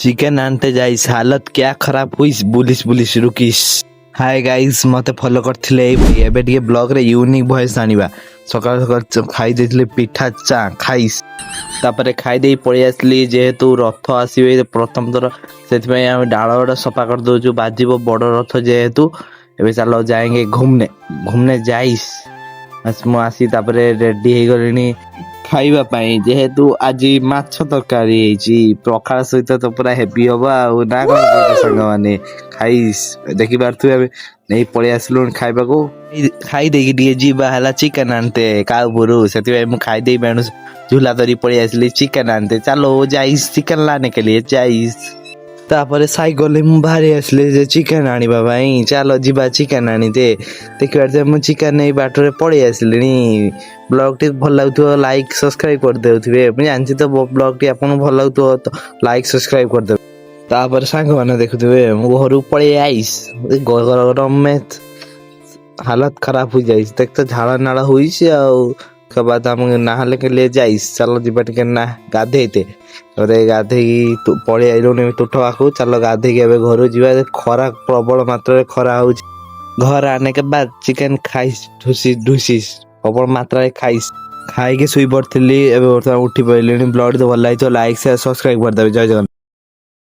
Chicken आनते Zeiss हालत क्या खराब हुई बुलिस बुलिस रुकिस। हाय गाइस मते फॉलो करथिले एबे टिके ब्लॉग रे यूनिक वॉइस आनिबा। सकाळ सकाळ खाई देथिले पिठा चा खाइस तापरे खाई देई पळि आसली जेहेतु रथ आसीबे प्रथम थर सेति हम डाळ सफा कर दोजु बाजीबो बड़ रथ जेहेतु एबे चलो जाएंगे घूमने घूमने जाइस मु आसी तापरे रेडी हे गलिनी खाइबा पाई जेहेतु आज माछ तरकारी हेची पखाळ सहित तो पूरा हेवी हबा आ ना कोन संग माने खाइस देखि बारथु एबे नै पळि आसलु खाइबा को खाई देकी टिके जीवा हला चिकन आनते काउपुरु सेति मु खाई देई बेणु झूला तरी पळि आसली चिकन आनते चलो जाइस चिकन लाने के लिए जाइस तापरे साइकल मु बाहरी आसले जे चिकन आनिबा भाई चलो जीवा चिकन आनिते देखिबार जे मु चिकन नै बाटरे पळि आसलिनी ब्लॉग टी भल लागुथो लाइक सब्सक्राइब कर देउथिबे मु जानछि तो ब्लॉग टी आपन भल लागुथो तो लाइक सब्सक्राइब कर दे तापरे सांग माने देखुथिबे मु घरु पळि आइस गरम में हालत खराब हो जाइस देख तो झाड़ा नाड़ा हुईस आउ के बाद हम नहाले के लिए जाइस चलो जीवा टिके ना गाधेते अरे गाधे की पळि आइलोनी टुठवा को चलो गाधे के एबे घरु जीवा खरा प्रबल मात्रा खरा हो घर आने के बाद चिकन खाइस ढुसिस प्रबल मात्रा खाइस खाई के सुई पड़थिली एबे उठी पइलेनी ब्लॉग तो भल लाइतो लाइक से सब्सक्राइब कर देबे जय जगन्नाथ।